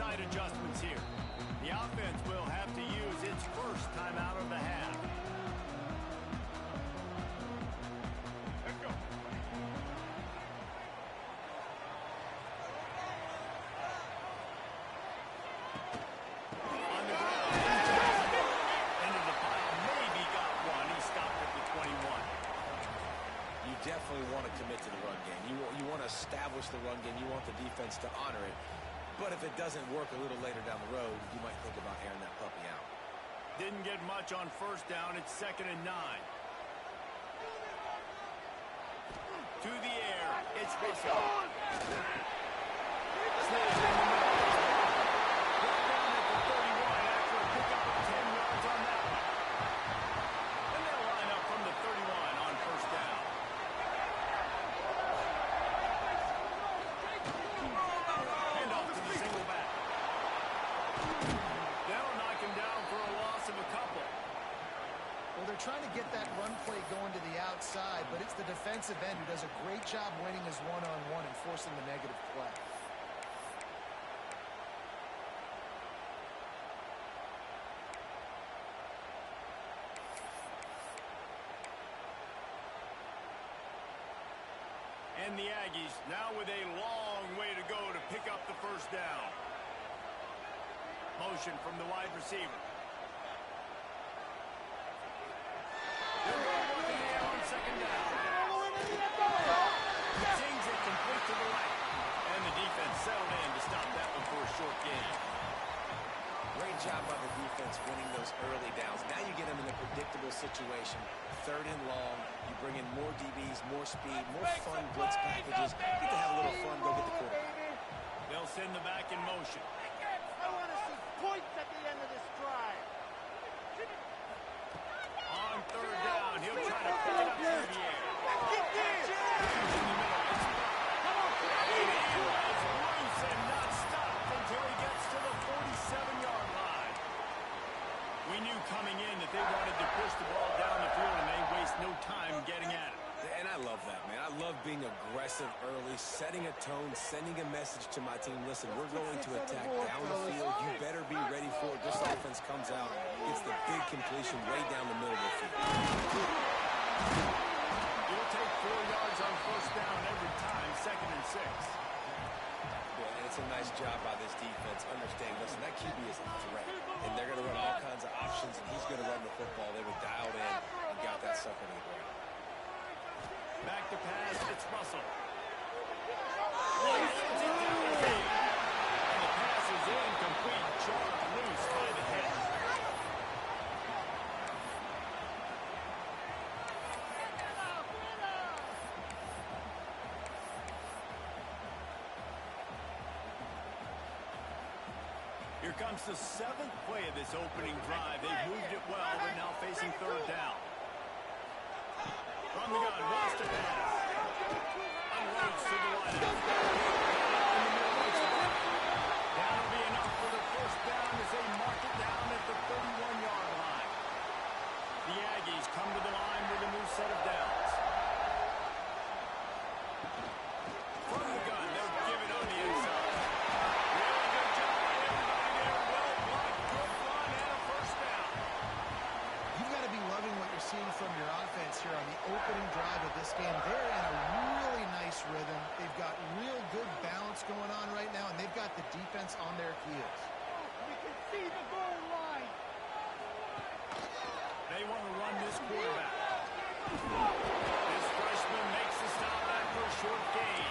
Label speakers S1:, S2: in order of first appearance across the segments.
S1: side adjustments here. The offense will have to use its first timeout of the half. Let's go. On the ground. Into the pile. Maybe got one. He stopped at the 21.
S2: You definitely want to commit to the run game. You want to establish the run game. You want the defense to honor it. But if it doesn't work a little later down the road, you might think about airing that puppy out.
S1: Didn't get much on first down. It's 2nd and 9. To the air. It's Russell. Snaps in the middle. Brought down at the 31 after a pickup of 10 yards on that one. And they'll line up from the 31 on first down. Hand off to the single back. They'll knock him down for a loss of a couple.
S3: Well, they're trying to get that run play going to the outside, but it's the defensive end who does a great job winning his one-on-one and forcing the negative play.
S1: And the Aggies now with a long way to go to pick up the first down. Motion from the wide receiver. They're going with the air on 2nd down. Sings it complete to the right. And the defense settled in to stop that one for a short gain.
S2: Great job by the defense winning those early downs. Now you get them in a predictable situation. 3rd and long. You bring in more DBs, more speed, more fun blitz packages. You get to have a little fun, go get the quarterback.
S1: They'll send the back in motion.
S4: I want to see points at the end of this drive.
S1: On 3rd down, he'll try to pick it up through the air.
S4: Get there!
S1: In the middle, it's blocked. And he was loose and not stopped until he gets to the 47-yard line. We knew coming in that they wanted to push the ball down the field, and they waste no time getting at it.
S2: And I love that, man. I love being aggressive early, setting a tone, sending a message to my team. Listen, we're going to attack down the field. You better be ready for it. This offense comes out. It's the big completion way down the middle of the field.
S1: You'll take 4 yards on first down every time, 2nd and 6.
S2: Yeah, and it's a nice job by this defense. Understand, listen, that QB is a threat. And they're going to run all kinds of options, and he's going to run the football. They were dialed in and got that sucker to the ground.
S1: Back to pass, it's Russell. Sends it downfield. And the pass is incomplete, jarred loose by the head. Here comes the 7th play of this opening drive. They've moved it well, but now facing 3rd down. From the gun, wants to pass. Unloads to the wideout. In the middle, it's blocked. That'll be enough for the first down as they mark it down at the 31-yard line. The Aggies come to the line with a new set of downs. From the gun, they'll give it on the inside. Really good job by everybody there. Well blocked, good run, and a first down.
S3: You've got to be loving what you're seeing from your offense here on the opening drive of this game. They're in a really nice rhythm. They've got real good balance going on right now, and they've got the defense on their heels.
S4: We can see the goal line.
S1: They want to run this quarterback. This freshman makes the stop after a short gain.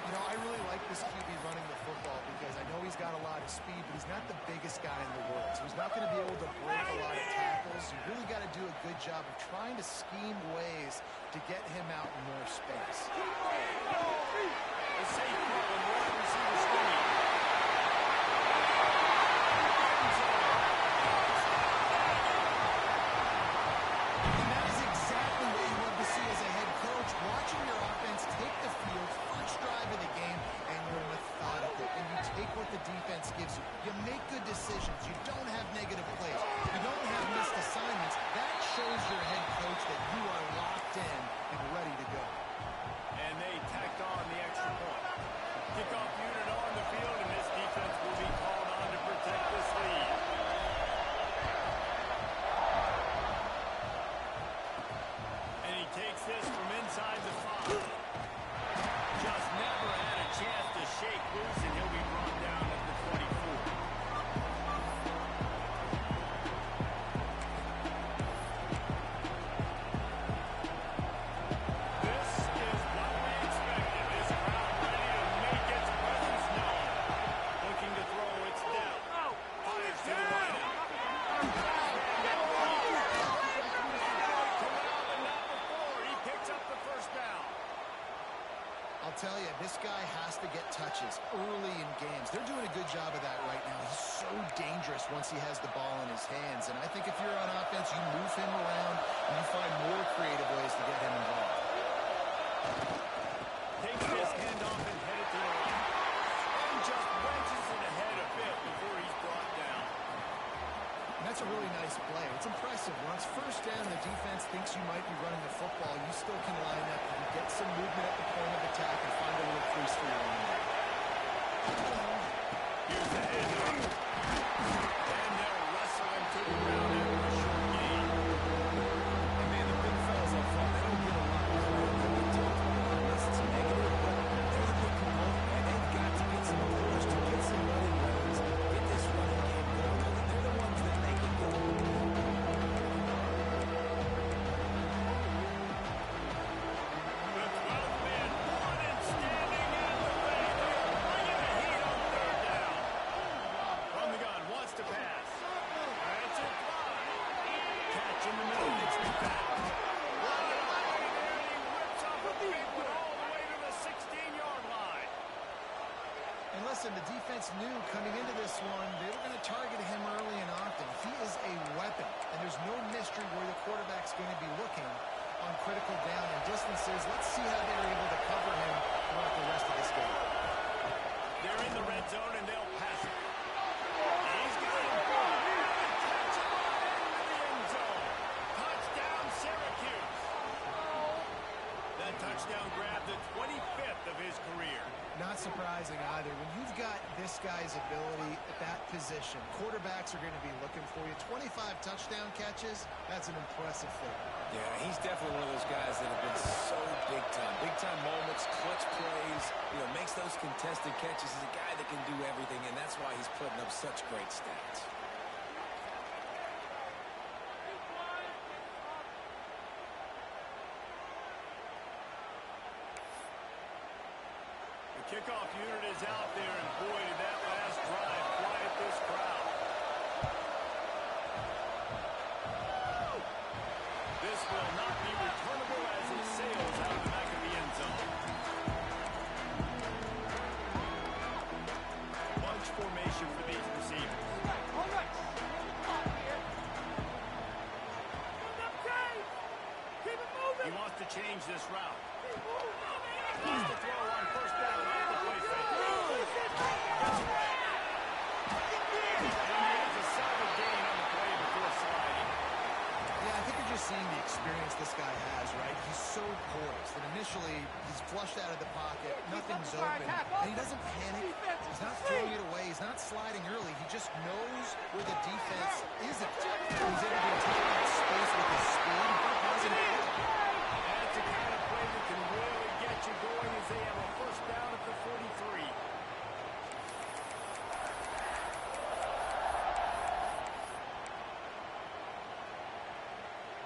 S3: You know, I really like this QB running the football because I know he's got a lot of speed, but he's not the biggest guy in the world. So he's not going to be able to break a lot of tackles. You really got to do a good job of trying to scheme ways to get him out in more space.
S1: The safe call and wide receiver screen.
S3: And that is exactly what you love to see as a head coach, watching your offense take the field, first drive of the game, and you're methodical, and you take what the defense gives you. You make good decisions. You don't have negative plays. You don't have missed assignments. That shows your head coach that you are locked in and ready to go.
S1: And they tacked on the extra point. Kickoff unit on the field, and this defense will be called
S3: passes early in games. They're doing a good job of that right now. He's so dangerous once he has the ball in his hands. And I think if you're on offense, you move him around and you find more creative ways to get him involved.
S1: Takes this handoff and headed to the right. And just wedges it ahead a bit before he's brought down.
S3: And that's a really nice play. It's impressive. Once first down, the defense thinks you might be running the football. You still can line up and get some movement at the point of attack and find a little crease for your own.
S1: Here's the handoff. And they'll wrestle him to the ground after a short gain.
S2: And man, the big fellas up front, they don't get a lot of credit. They've been talked about unless it's negative, but they're the big component, man. They've got to get some push to get some running runs, get this running game going. They're the ones that make it go.
S1: The 12th man won and standing in the way. They are bringing the heat on third down. From the gun, wants to pass. That's it. Catch in the middle, makes the foul. What a play there, and he whips up a big one all the way to the 16-yard line.
S3: And listen, the defense knew coming into this one, they were going to target him early and often. He is a weapon, and there's no mystery where the quarterback's going to be looking on critical down and distances. Let's see how they're able to cover him throughout the rest of this game.
S1: They're in the red zone, and they'll pass it. He's got him. Catch him into the end zone. Touchdown, Syracuse. That touchdown grabbed the 25th of his career.
S3: Not surprising either. When you've got this guy's ability at that position, quarterbacks are going to be looking for you. 25 touchdown catches, that's an impressive thing.
S2: Yeah, he's definitely one of those guys that have been so big time. Big time moments, clutch plays, makes those contested catches. He's a guy that can do everything, and that's why he's putting up such great stats.
S1: Kickoff unit is out there, and boy, did that last drive quiet this crowd. This will not be returnable as it sails out of the back of the end zone. Bunch formation for these receivers.
S4: All right. Keep it moving.
S1: He wants to change this route. Wants to throw on first down. And the play fake. And he has a solid gain on the play before sliding.
S3: Yeah, I think you're just seeing the experience this guy has, right? He's so poised. And initially, he's flushed out of the pocket. Nothing's open. And he doesn't panic. He's not throwing it away. He's not sliding early. He just knows where the defense isn't. He's able to take that space with his speed and put a positive play.
S1: That's the kind of play that can really get you going as they have a first down at the 43.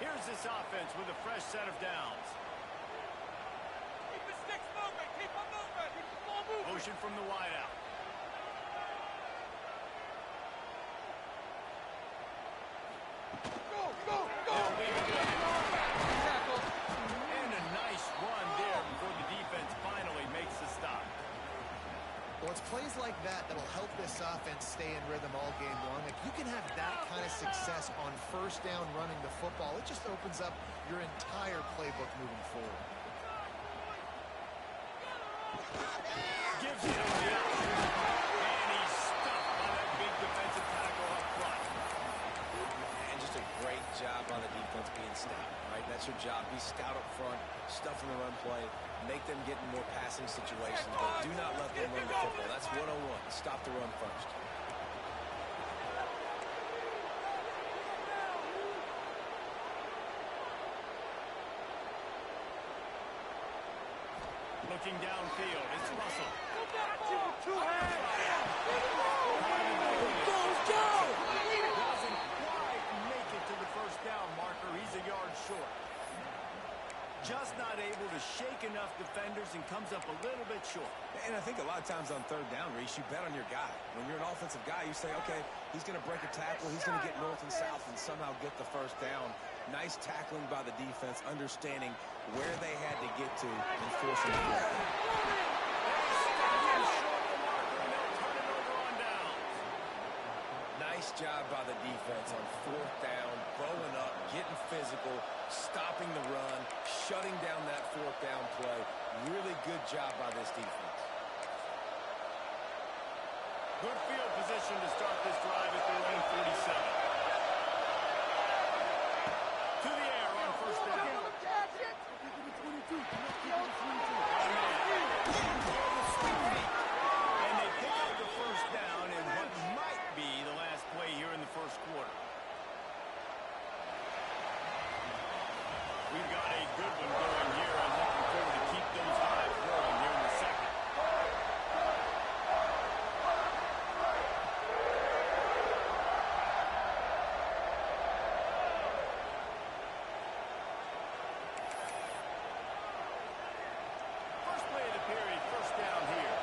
S1: Here's this offense with a fresh set of downs.
S4: Keep the sticks moving. Keep them moving. Keep the ball moving.
S1: Motion from the wideout.
S4: Go, go, go.
S1: They'll leave it there.
S4: Tackle.
S1: And a nice run there before the defense finally makes the stop.
S3: Well, it's plays like that that'll help this offense stay in rhythm all game long. If you can have that kind of success on first down running the football, it just opens up your entire playbook moving forward.
S1: Gives it the option. And he's stuffed by that big defensive tackle up front.
S2: And just a great job on the defense being stout, right? That's your job. Be stout up front, stuff in the run play, make them get in more passing situations, but do not let them run the football. That's 101. Stop the run first.
S1: Looking downfield, it's Russell.
S4: Two hands.
S1: Doesn't quite make it to the first down marker. He's a yard short. Just not able to shake enough defenders and comes up a little bit short.
S2: And I think a lot of times on third down, Reese, you bet on your guy. When you're an offensive guy, you say, okay, he's going to break a tackle. He's going to get north and south and somehow get the first down. Nice tackling by the defense, understanding where they had to get to and forcing the break.
S1: Short
S2: Nice job by the defense on fourth down, bowing up, getting physical, stopping the run, shutting down that fourth down play. Really good job by this defense.
S1: Good field position to start this drive at their own 47. To the air on first down. And they pick up the first down in what might be the last play here in the first quarter. We've got a good one going here and looking forward to keep those highs rolling here in the second. First play of the period, first down here.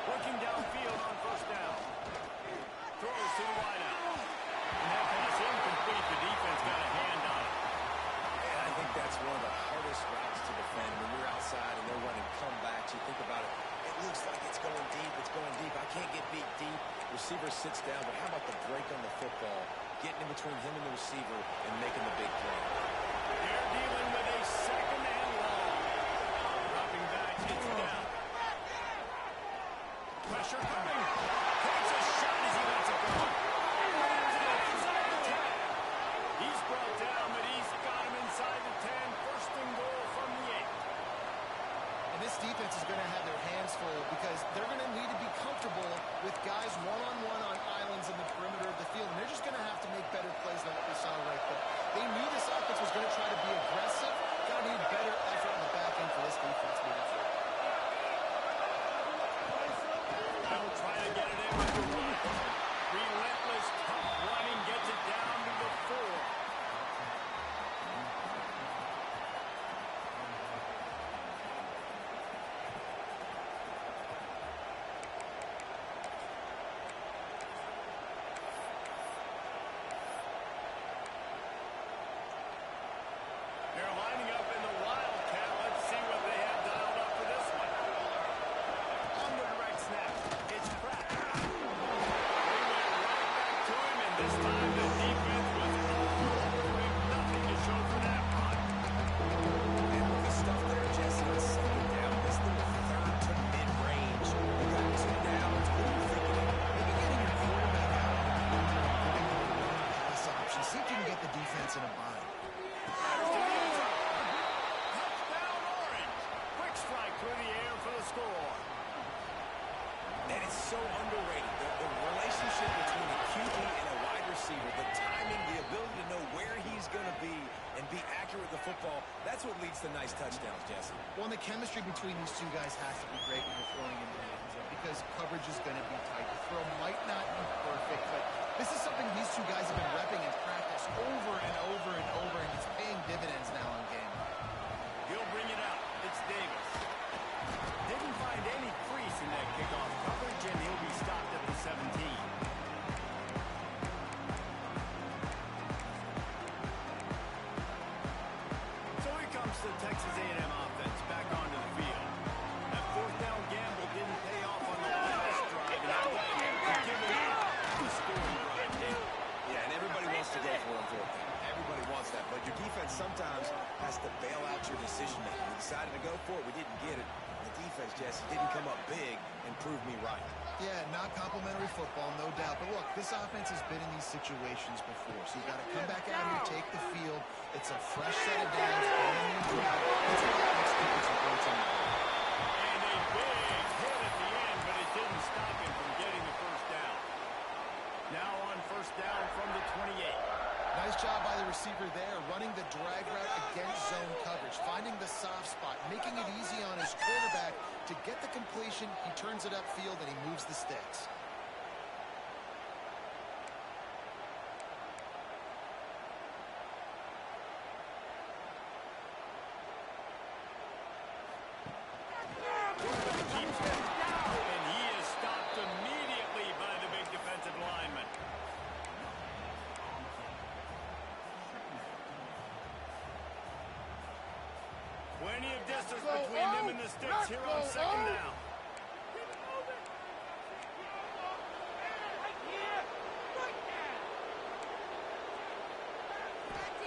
S1: Working downfield on first down. Throws to the wideout. And that pass incomplete. The defense got a hand on it.
S2: And I think that's one of the hardest routes to defend when you're outside and they're running comebacks. You think about it, it looks like it's going deep, I can't get beat deep. Receiver sits down, but how about the break on the football? Getting in between him and the receiver and making the big play.
S1: They're dealing with a second and long. Dropping back, it's down. Pressure coming. Takes a shot as he lets it go. Inside the 10. He's brought down, but he's got him inside the 10. First and goal from the 8.
S3: And this defense is going to have their hands full because they're going to need to be comfortable with guys one-on-one on islands in the perimeter of the field. And they're just going to have to make better plays than what we saw right there. They knew this offense was going to try to be aggressive. Going to need better effort in the back end for this defense moving forward.
S1: They'll try to get it in with the run. Relentless, tough running gets it down to the 4. They're lining up in the wildcat. Let's see what they have dialed up for this one. On the direct snap, it's Pratt. They went right back to him, and this time the defense was all over him. Nothing to show for that run.
S2: And with the stuff there, Jesse, on second down, this is the third to mid-range. You got 2 downs. What are you thinking?
S3: Maybe getting your quarterback out and pass option. See if you can get the defense in a bind.
S1: Touchdown Orange. Quick strike through the air for the score.
S2: And it's so underrated. The relationship between a QB and a wide receiver, the timing, the ability to know where he's going to be and be accurate with the football, that's what leads to nice touchdowns, Jesse.
S3: Well, and the chemistry between these two guys has to be great when you're throwing in the end zone because coverage is going to be tight. The throw might not be perfect, but this is something these two guys have been repping in practice over and over and over, and it's paying dividends now in game.
S1: He'll bring it out. It's Davis. Didn't find any crease in that kickoff coverage, and he'll be stopped at the 17. So here comes the Texas A&M offense back onto the field. That fourth down gamble didn't pay off on the last drive, and that led to give it up the scoring drive, Dave.
S2: Yeah, and everybody wants to go for a fourth down. Everybody wants that, but your defense sometimes has to bail out your decision making. We decided to go for it. We didn't get it. The defense, Jesse, didn't come up big and prove me right.
S3: Yeah, not complimentary football, no doubt. But look, this offense has been in these situations before, so you've got to come back out here, take the field. It's a fresh set of downs, and a new drive. Let's get that next defense and points on the board.
S1: And a big hit at the end, but it didn't stop him from getting the first down. Now on first down from the 28.
S3: Nice job by the receiver there, running the drag route against zone coverage, finding the soft spot, making it easy on his quarterback to get the completion. He turns it upfield, and he moves the sticks.
S1: Keeps him down, and he is stopped immediately by the big defensive lineman. When Plenty of distance between them and the sticks here on second down.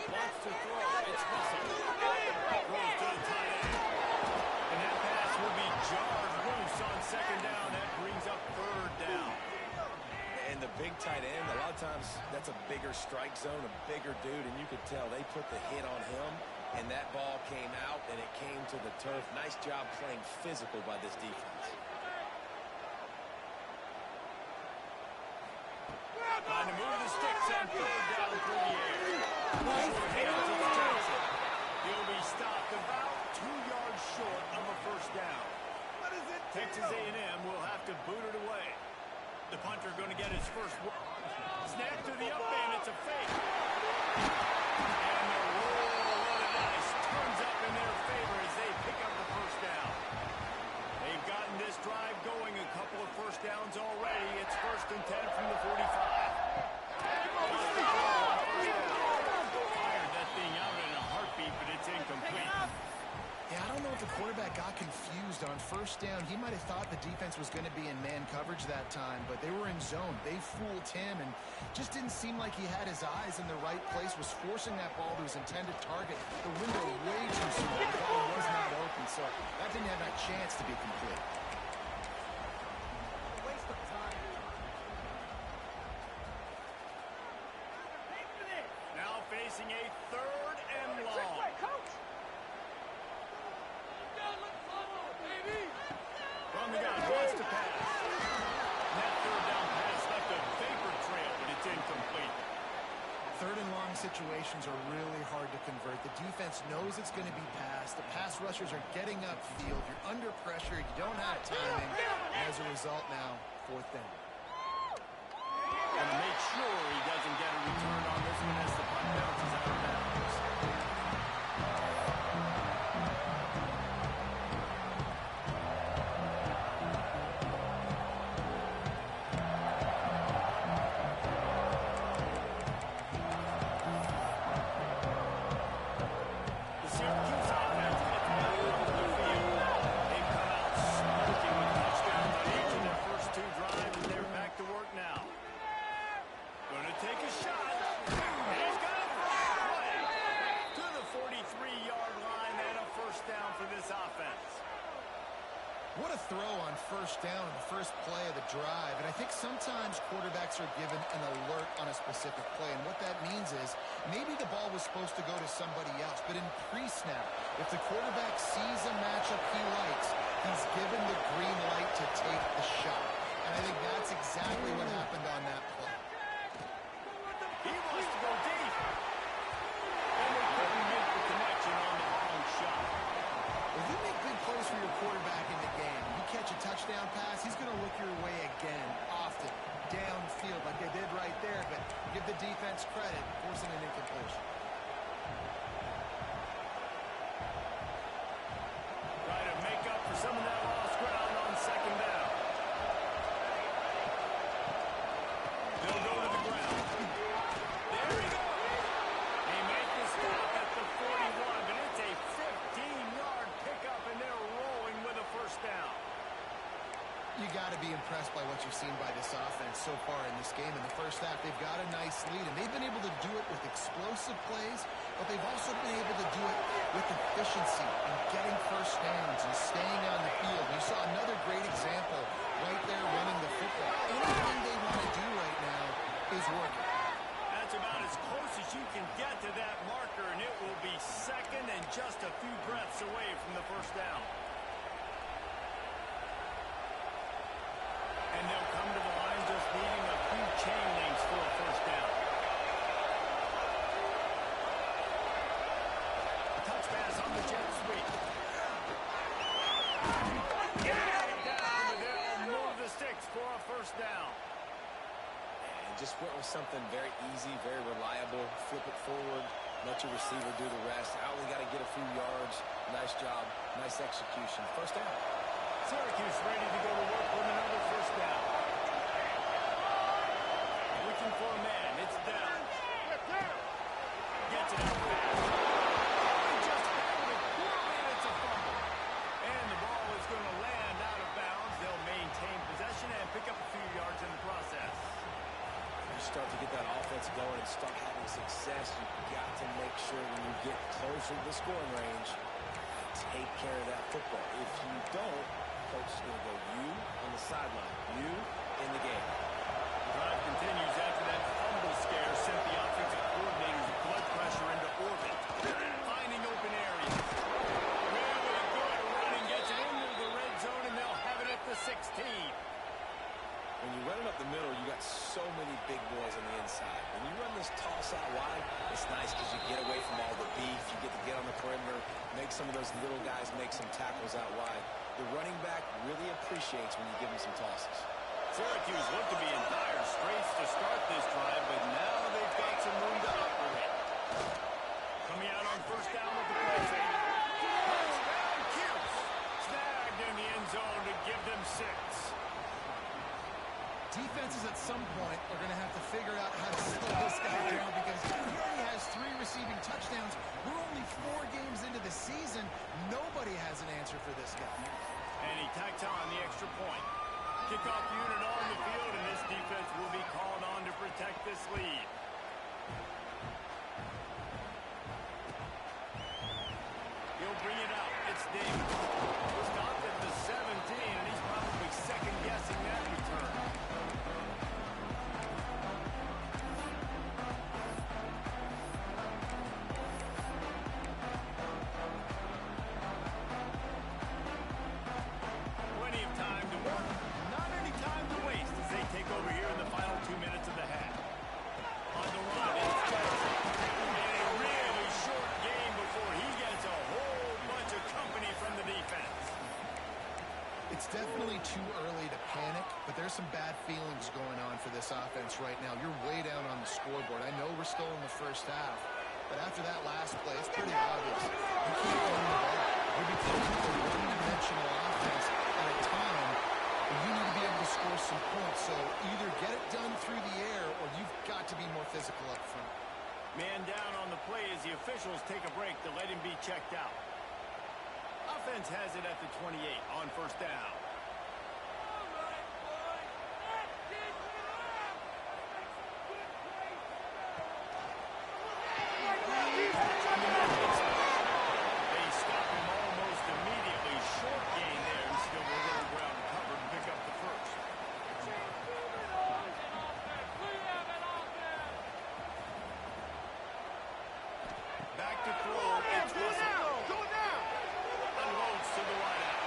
S1: Wants to throw. It's Russell. Throws to the tight end. And that pass will be jarred loose on second down. That brings up third down.
S2: And the big tight end, a lot of times that's a bigger strike zone, a bigger dude, and you could tell they put the hit on him, and that ball came out, and it came to the turf. Nice job playing physical by this defense.
S1: Trying to move the sticks on third down through the air. Hands to Johnson. He'll be stopped about 2 yards short of a first down. Texas A&M will have to boot it away. The punter going to get his first snap to the up man. It's a fake. And the roll of the dice turns up in their favor as they pick up the first down. They've gotten this drive going a couple of first downs already. It's 1st and 10 from the 45. Fired that thing out in a heartbeat, but it's incomplete.
S3: Yeah, I don't know if the quarterback got confused on first down. He might have thought the defense was going to be in man coverage that time, but they were in zone. They fooled him and just didn't seem like he had his eyes in the right place, was forcing that ball to his intended target. The window way too small. The ball was not open, so that didn't have that chance to be complete.
S4: Waste of time.
S1: Now facing a 3rd and long.
S4: Coach.
S1: From the gun, wants to pass. That 3rd down pass left a vapor trail, but it's incomplete.
S3: 3rd and long situations are really hard to convert. The defense knows it's going to be passed. The pass rushers are getting upfield. You're under pressure. You don't have timing. As a result now, 4th down.
S1: And to make sure he doesn't get a return on this one as the punt bounces out of bounds. The Syracuse offense gets all over the field. They've come out smoking with touchdowns on each of their first 2 drives, and they're back to work now. Going to take a shot. And he's got it for a play to the 43-yard line and a first down for this offense.
S3: What a throw on first down in the first play of the drive. And I think sometimes quarterbacks are given an alert on a specific play. And what that means is maybe the ball was supposed to go to somebody else. But in pre-snap, if the quarterback sees a matchup he likes, he's given the green light to take the shot. And I think that's exactly what happened on that play.
S1: He wants to go deep. And they couldn't make the connection on the long shot.
S3: If you make big plays for your quarterback in the game, you catch a touchdown pass, he's going to look your way again, often, downfield like they did right there, but give the defense credit, forcing an incompletion.
S1: Try to make up for some of that lost ground on second down. They'll go to the ground. There he goes. They make the stop at the 41, but it's a 15-yard pickup, and they're rolling with a first down.
S3: You got to be impressed by what you've seen by this offense so far in this game. In the first half, they've got a nice lead, and they've been able to do it with explosive plays, but they've also been able to do it with efficiency and getting first downs and staying on the field. You saw another great example right there running the football. Anything they want to do right now is working.
S1: That's about as close as you can get to that marker, and it will be second and just a few breaths away from the first down. And they'll come to the line just needing a few chain links for a first down. A touch pass on the jet sweep. Get it down, but they'll move the sticks for a first down.
S2: And just went with something very easy, very reliable. Flip it forward, let your receiver do the rest. I only got to get a few yards. Nice job, nice execution. First down.
S1: Syracuse ready to go to work with another first down. Looking for a man. It's down. Gets it out fast. He just held it quickly, and it's a fumble.
S2: get closer to the scoring range and take care of that football. If you don't, coach is going to go you on the sideline, you in the game.
S1: The drive continues after that fumble scare sent the offensive coordinator's blood pressure into orbit. Finding open areas. Really good running, gets it into the red zone, and they'll have it at the 16.
S2: When you run it up the middle, you got so many big boys on the inside. When you run this toss out wide, it's nice because you get away from all the beef. You get to get on the perimeter, make some of those little guys make some tackles out wide. The running back really appreciates when you give him some tosses.
S1: Syracuse looked to be in dire straits to start this drive, but now they've got some room to operate. Coming out on first down with the play fake. Touchdown, Cuse. Snagged in the end zone to give them 6.
S3: Defenses at some point are going to have to figure out how to slow this guy down because he already has 3 receiving touchdowns. We're only 4 games into the season. Nobody has an answer for this guy.
S1: And he tacks on the extra point. Kickoff unit on the field, and this defense will be called on to protect this lead. He'll bring it out. It's Davis. Stopped at the 17, and he's probably second-guessing that return. Plenty of time to work. Not any time to waste as they take over here in the final 2 minutes of the half. On the run, it's Johnson. And a really short game before he gets a whole bunch of company from the defense.
S3: It's definitely too early to panic, but there's some bad feelings going on for this offense right now. You're way down on the scoreboard. I know we're still in the first half, but after that last play, it's pretty obvious. You can't run the ball. You're becoming a one-dimensional offense at a time, and you need to be able to score some points. So either get it done through the air, or you've got to be more physical up front.
S1: Man down on the play as the officials take a break to let him be checked out. Offense has it at the 28 on first down. They stop him almost immediately. Short gain there. He's still with a little ground covered and pick up the first. Back to throw. It's Russell. Unloads to the wideout.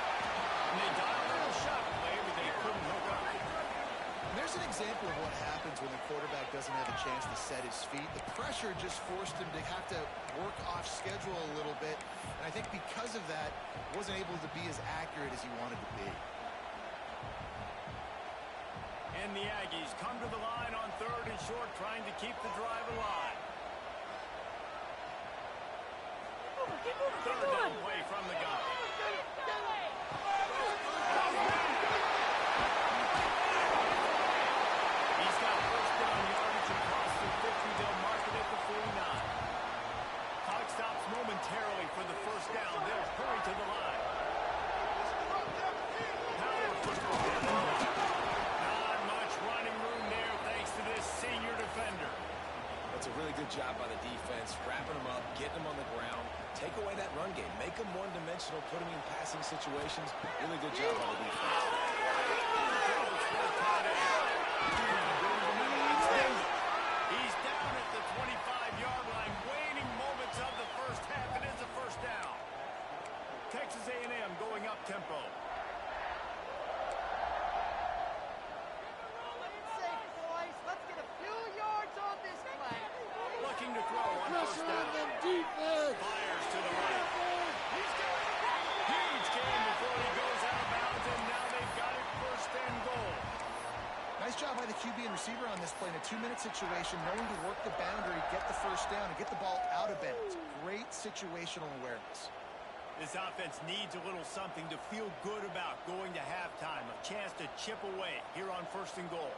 S1: And they dial in a shot play, but they couldn't hook up.
S3: And there's an example of what happens when the quarterback doesn't have a chance to set his feet. The pressure just forced him to have to work off schedule a little bit. And I think because of that, wasn't able to be as accurate as he wanted to be.
S1: And the Aggies come to the line on 3rd and short, trying to keep the drive alive. Third down play from the gun. He's got first down yardage across the 50. They'll mark it at the 49. Clock stops momentarily for the first down. They'll hurry to the line. Power football. Not much running room there thanks to this senior defender.
S2: That's a really good job by the defense, wrapping them up, getting them on the ground. Take away that run game. Make them one-dimensional, put them in passing situations. Really good job by the defense.
S1: He's down at the 25-yard line, waning moments of the first half. It is a first down. Texas A&M going up tempo. Looking to throw on first down. Fires to the right. Huge game before he goes out of bounds, and now they've got it first and goal.
S3: Nice job by the QB and receiver on this play in a 2-minute situation, knowing to work the boundary, get the first down, and get the ball out of bounds. Great situational awareness.
S1: This offense needs a little something to feel good about going to halftime. A chance to chip away here on first and goal.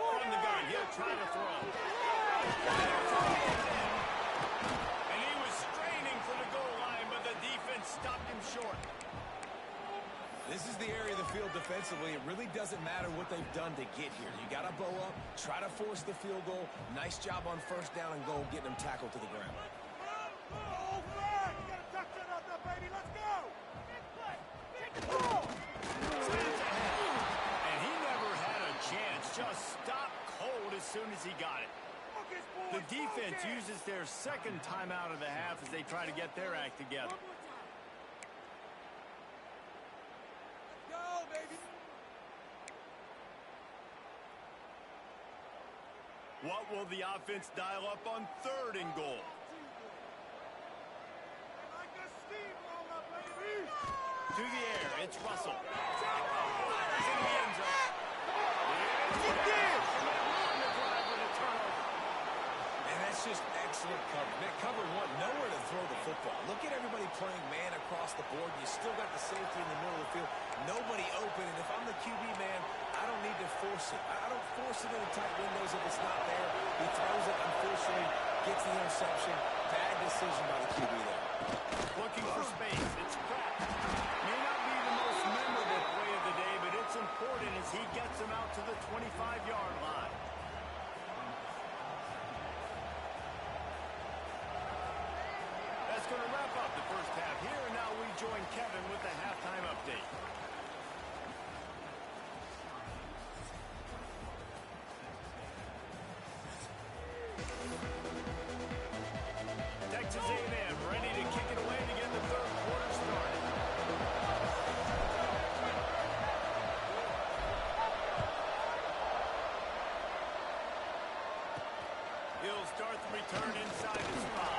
S1: From the gun, he'll try to throw. And he was straining for the goal line, but the defense stopped him short.
S2: This is the area of the field defensively. It really doesn't matter what they've done to get here. You got to bow up, try to force the field goal. Nice job on first down and goal, getting them tackled to the ground.
S4: All right, you got a touchdown out there, baby. Let's go. Take the ball.
S1: And he never had a chance. Just stopped cold as soon as he got it.
S4: Focus, boys,
S1: The defense
S4: focus.
S1: uses their second timeout of the half as they try to get their act together.
S4: Let's go, baby.
S1: What will the offense dial up on third and goal?
S4: Like a steamroller, baby.
S1: To the air, it's Russell. Fires in the end zone.
S2: And that's just excellent cover. Man, cover one, nowhere to throw the football. Look at everybody playing man across the board. You still got the safety in the middle of the field. Nobody open. And if I'm the QB, man, I don't need to force it. I don't force it into tight windows if it's not there. He throws it, unfortunately, gets the interception. Bad decision by the QB there.
S1: Looking for space. It's Pratt. May not be the most memorable play of the day, but it's important as he gets him out to the 25-yard line. That's going to wrap up the first half here, and now we join Kevin with the halftime update. Texas A&M ready to kick it away to get the third quarter started. He'll start the return inside his 5.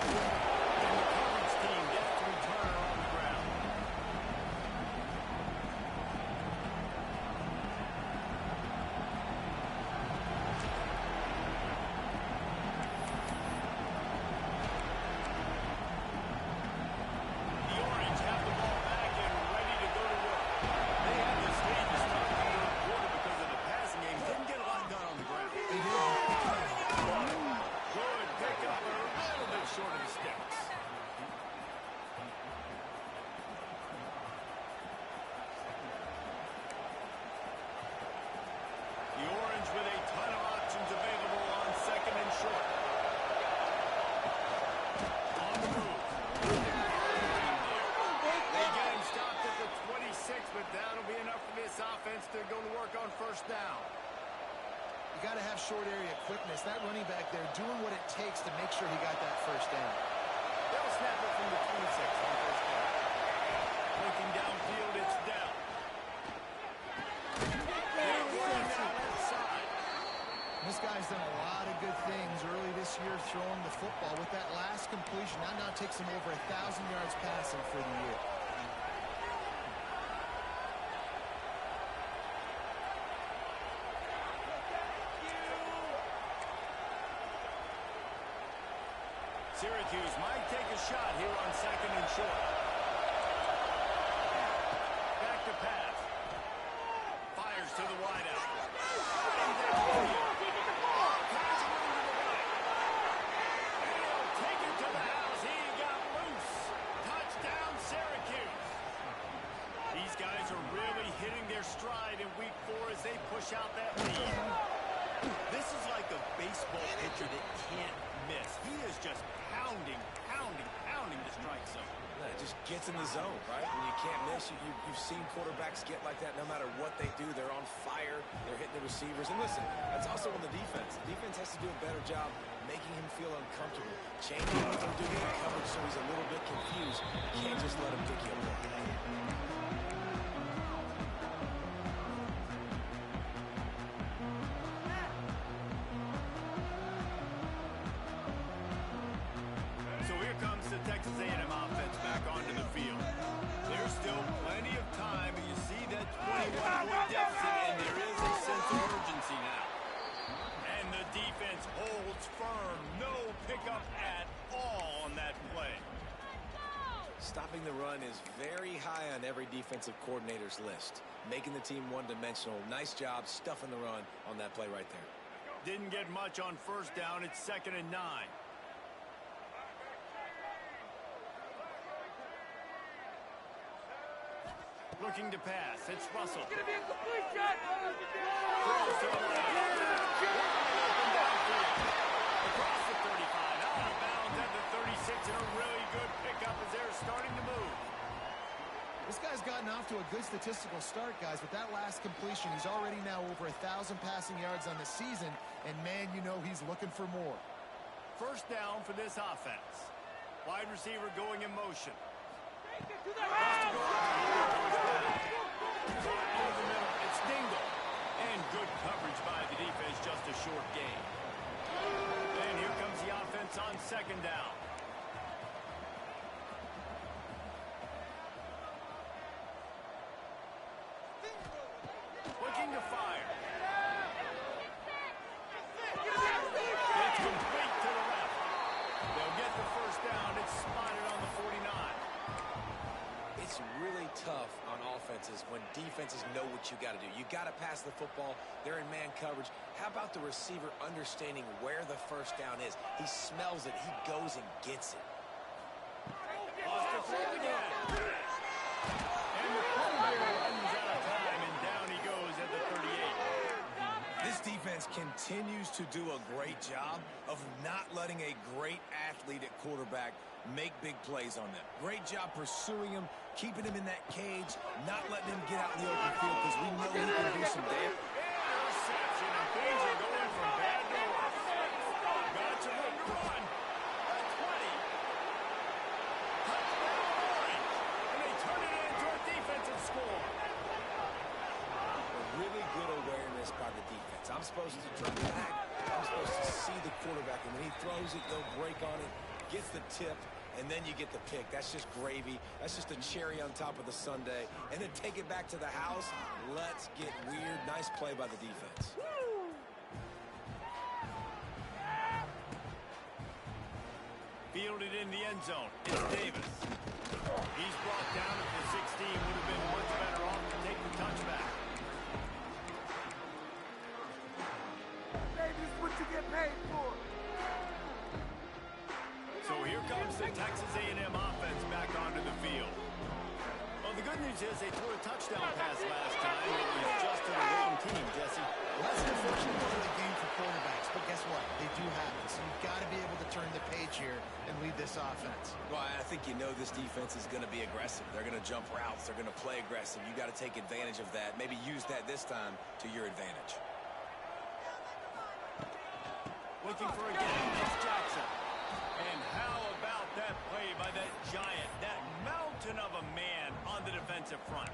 S1: And the coverage team gets the returner on the ground. The Orange have the ball back and ready to go to work. They had the stage to start the third quarter because of the passing game. Didn't get a lot done on the ground. Good pickup, but a little bit short of the sticks. The Orange with a ton of options available on second and short. On the move. They get him stopped at the 26, but that'll be enough for this offense to go to work on first down.
S3: You got to have short area quickness. That running back there doing what it takes to make sure he got that first down.
S1: They'll snap it from the 26 on first down. Looking downfield, it's down. They're running down that side.
S3: This guy's done a lot of good things early this year throwing the football. With that last completion, now takes him over 1,000 yards passing for the year.
S1: Syracuse might take a shot here on second and short. Back to pass. Fires to the wideout. And he'll take it to the house. He got loose. Touchdown, Syracuse. These guys are really hitting their stride in week 4 as they push out that lead. This is like a baseball pitcher that can't miss. He is just pounding the strike zone.
S2: Yeah, it just gets in the zone, right? When you can't miss, you've seen quarterbacks get like that no matter what they do. They're on fire. They're hitting the receivers. And listen, that's also on the defense. The defense has to do a better job making him feel uncomfortable, changing what they're doing in coverage so he's a little bit confused. You can't just let him pick you apart.
S1: So here comes the Texas A&M offense back onto the field. There's still plenty of time, and you see that 21-point deficit, and there is a sense of urgency now. And the defense holds firm. No pickup at all on that play.
S2: Stopping the run is very high on every defensive coordinator's list. Making the team one-dimensional. Nice job stuffing the run on that play right there.
S1: Didn't get much on first down. It's 2nd and 9. Looking to pass. It's Russell.
S4: It's gonna be a complete shot.
S1: Throws to the left. Wide open downfield. Across the 35. Out of bounds at the 36. And a really good pickup as they're starting to move.
S3: This guy's gotten off to a good statistical start, guys. With that last completion, he's already now over 1,000 passing yards on the season. And, man, you know he's looking for more.
S1: First down for this offense. Wide receiver going in motion.
S4: Take it to the house.
S1: Over the middle. It's Dingle. And good coverage by the defense. Just a short gain. And here comes the offense on second down. Looking to fire. It's complete to the left. They'll get the first down. It's spotted on the 49.
S2: It's really tough on offenses when defenses know what you got to do. You got to pass the football. They're in man coverage. How about the receiver understanding where the first down is? He smells it. He goes and gets it.
S1: Off the throw again. And the player runs out of time, and down he goes at the 38.
S2: This defense continues to do a great job of not letting a great athlete at quarterback make big plays on them. Great job pursuing him, keeping him in that cage, not letting him get out in the open field because we know he can do some damage.
S1: Interception, and things are going from bad to worse. Got some room to run. At 20. Touchdown Orange. And they turn it into a defensive score.
S2: Really good awareness by the defense. I'm supposed to drop back. I'm supposed to see the quarterback. And when he throws it, they'll break on it, gets the tip, and then you get the pick. That's just gravy. That's just a cherry on top of the sundae. And then take it back to the house. Let's get weird. Nice play by the defense.
S1: Fielded in the end zone. It's Davis. He's brought down at the 16. Would have been much better off to take the touchback.
S4: Hey, this is what you get paid for.
S1: So here comes the Texas A&M offense back onto the field. Well, the good news is they threw a touchdown pass last time. It was just to the wrong team, Jesse.
S3: Well, that's an unfortunate part of the game for quarterbacks, but guess what? They do have it, so you've got to be able to turn the page here and lead this offense.
S2: Well, I think you know this defense is going to be aggressive. They're going to jump routes. They're going to play aggressive. You got to take advantage of that. Maybe use that this time to your advantage.
S1: Looking for a gain. It's Jackson. And how about that play by that giant, that mountain of a man on the defensive front?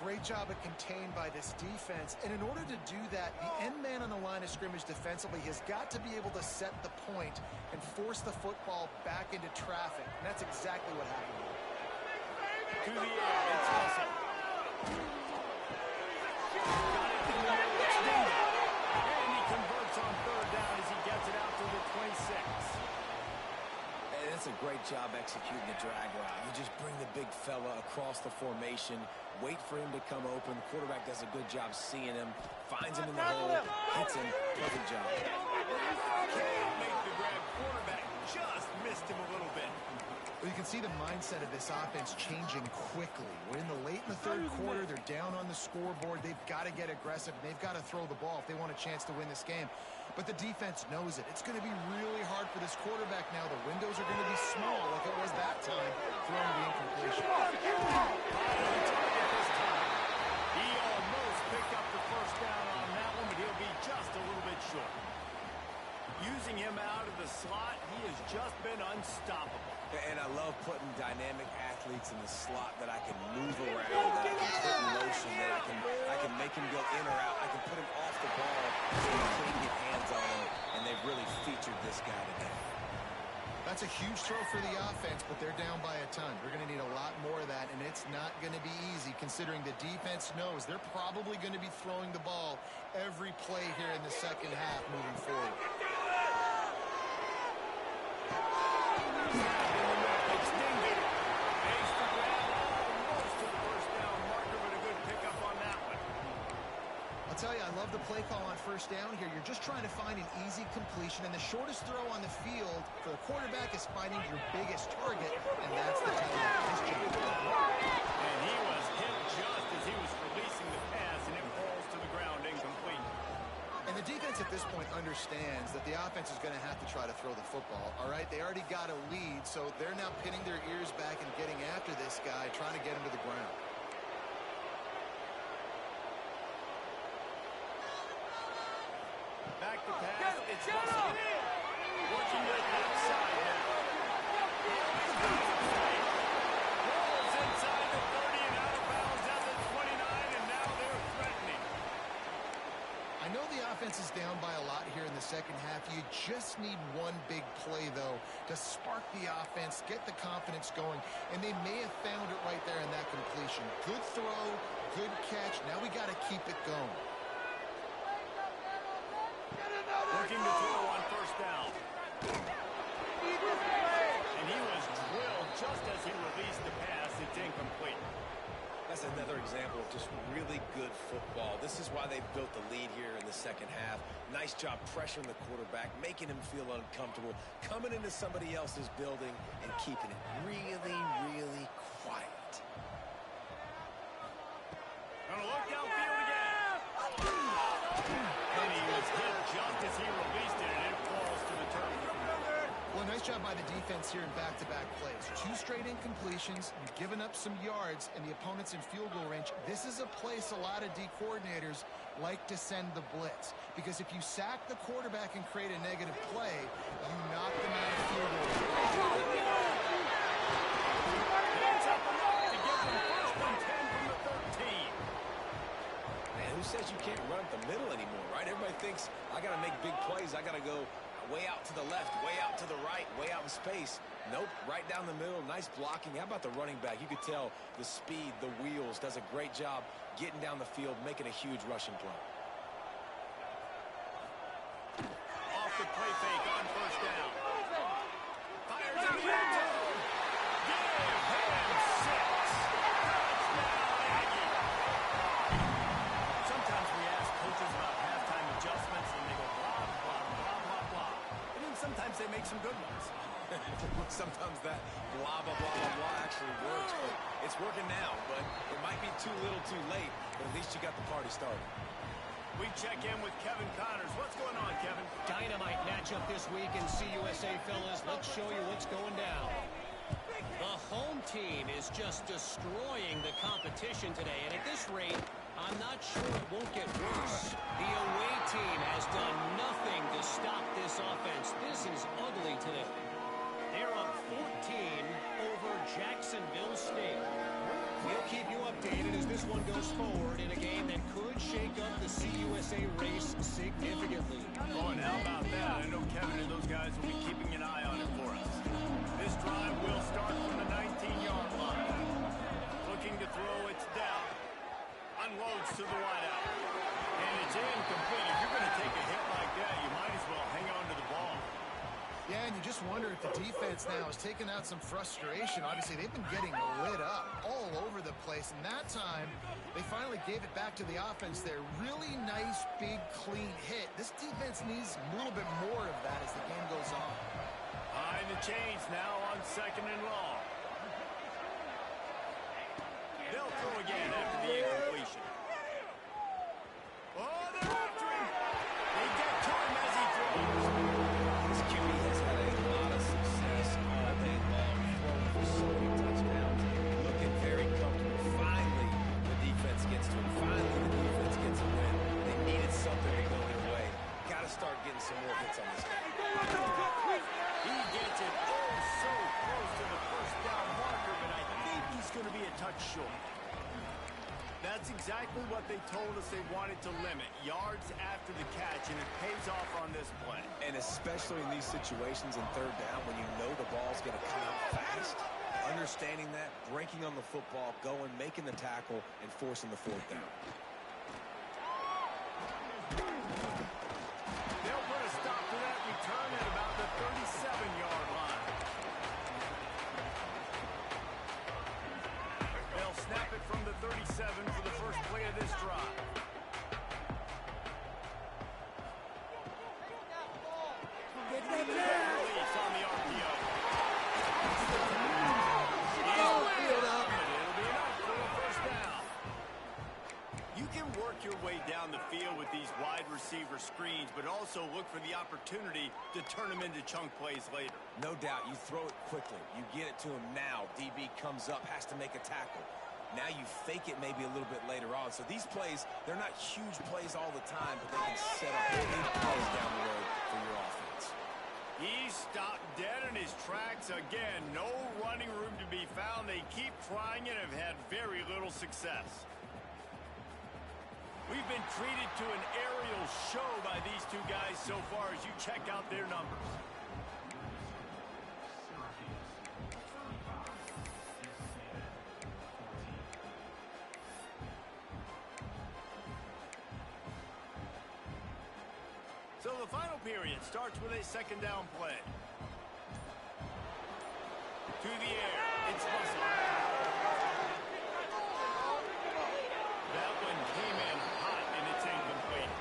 S3: Great job of contained by this defense. And in order to do that, the end man on the line of scrimmage defensively has got to be able to set the point and force the football back into traffic. And that's exactly what happened.
S1: To the air, it's Russell. Got it in the middle, it's Dingle. And he converts on third down as he gets it out to the 26.
S2: And it's a great job executing the drag route. You just bring the big fella across the formation, wait for him to come open. The quarterback does a good job seeing him, finds him in the hole, hits him. Perfect job.
S1: Can't make the grab. Quarterback just missed him a little bit.
S3: Well, you can see the mindset of this offense changing quickly. We're in the late in the third quarter. They're down on the scoreboard. They've got to get aggressive. They've got to throw the ball if they want a chance to win this game. But the defense knows it. It's going to be really hard for this quarterback now. The windows are going to be small like it was that time throwing the incompletion.
S1: He almost picked up the first down on that one, but he'll be just a little bit short. Using him out of the slot, he has just been unstoppable.
S2: And I love putting dynamic athletes in the slot that I can move around, that I can put in motion, that I can make him go in or out. I can put him off the ball so he can't get hands on him, and they've really featured this guy today.
S3: That's a huge throw for the offense, but they're down by a ton. They're going to need a lot more of that, and it's not going to be easy considering the defense knows they're probably going to be throwing the ball every play here in the second half moving forward.
S1: It's Dingle. Ace the grab almost to the first down marker, but a good pickup on that one.
S3: I'll tell you, I love the play call on first down here. You're just trying to find an easy completion, and the shortest throw on the field for the quarterback is finding your biggest target, and that's the target of this job.
S1: And he was hit just as he was releasing the pass, and it falls to the ground incomplete.
S3: And the defense at this point understands that the offense is going to have to try to throw the football, all right? They already got a lead, so they're now pinning their ears back and getting after this guy, trying to get him to the ground.
S1: Back to pass. It's Russell. Working to the outside now. Rolls inside the 30 and out of bounds at the 29, and now they're threatening.
S3: I know the offense is down by a lot here in the second half. You just need one big play, though, to spark the offense, get the confidence going, and they may have found it right there in that completion. Good throw, good catch. Now we got to keep it going.
S1: Looking to throw on first down. And he was drilled just as he released the pass. It's incomplete.
S2: That's another example of just really good football. This is why they've built the lead here in the second half. Nice job pressuring the quarterback, making him feel uncomfortable, coming into somebody else's building and keeping it really, really quiet.
S1: Gonna look downfield again. And he was hit just as he released it, and it falls to the turf.
S3: Well, nice job by the defense here in back-to-back plays. 2 straight incompletions, you've given up some yards, and the opponent's in field goal range. This is a place a lot of D coordinators like to send the blitz, because if you sack the quarterback and create a negative play, you knock them out of field goal range.
S1: Hands up enough to give them first and 10 from the 13.
S2: Man, who says you can't run up the middle anymore, right? Everybody thinks, I got to make big plays. I got to go way out to the left, way out to the right, way out in space. Nope, right down the middle. Nice blocking. How about the running back? You could tell the speed, the wheels, does a great job getting down the field, making a huge rushing play.
S1: Off the play fake on first down. Fires in the end zone. Give him 6. Touchdown, Aggie. Sometimes we ask coaches about halftime adjustments, and they go blah, blah, blah, blah, blah. And then sometimes they make some good ones.
S2: Sometimes that blah, blah, blah, blah, blah actually works, but it's working now. But it might be too little too late, but at least you got the party started.
S1: We check in with Kevin Connors. What's going on, Kevin?
S5: Dynamite matchup this week in CUSA, fellas. Let's show you what's going down. The home team is just destroying the competition today, and at this rate, I'm not sure it won't get worse. The away team has done nothing to stop this offense. This is ugly today. They're up 14 over Jacksonville State. We'll keep you updated as this one goes forward in a game that could shake up the CUSA race significantly.
S1: Oh, and how about that? I know Kevin and those guys will be keeping an eye on it for us. This drive will start from the 19-yard line. Looking to throw, it's down. Unloads to the wideout. And it's incomplete. If you're going to take a hit like that, you might as well hang on to the ball.
S3: Yeah, and you just wonder if the defense now is taking out some frustration. Obviously, they've been getting lit up all over the place, and that time, they finally gave it back to the offense there. Really nice, big, clean hit. This defense needs a little bit more of that as the game goes on.
S1: Behind the chains now on second and long. They'll throw again after the incompletion. Oh, they're after him. They get to him as he throws.
S2: This QB has had a lot of success all day long, throwing for so many touchdowns, looking very comfortable. Finally, the defense gets to him. Finally, the defense gets a win. They needed something to go their way. Got to start getting some more hits on this guy.
S1: He gets it so close to the first down marker, but I think he's going to be a touch short. That's exactly what they told us they wanted to limit, yards after the catch, and it pays off on this play.
S2: And especially in these situations in third down when you know the ball's going to come out fast, understanding that, breaking on the football, going, making the tackle, and forcing the fourth down.
S1: They'll put a stop to that return at about the 37-yard line. They'll snap it from the 37 for the first play of this drive. Release on the RPO. It'll be enough for a first down. You can work your way down the field with these wide receiver screens, but also look for the opportunity to turn them into chunk plays later.
S2: No doubt, you throw it quickly. You get it to him now. DB comes up, has to make a tackle. Now you fake it maybe a little bit later on. So these plays, they're not huge plays all the time, but they can set up big plays down the road for your offense.
S1: He stopped dead in his tracks again. No running room to be found. They keep trying and have had very little success. We've been treated to an aerial show by these two guys so far as you check out their numbers. So the final period starts with a second down play. To the air, it's Russell. That one came in hot and it's incomplete.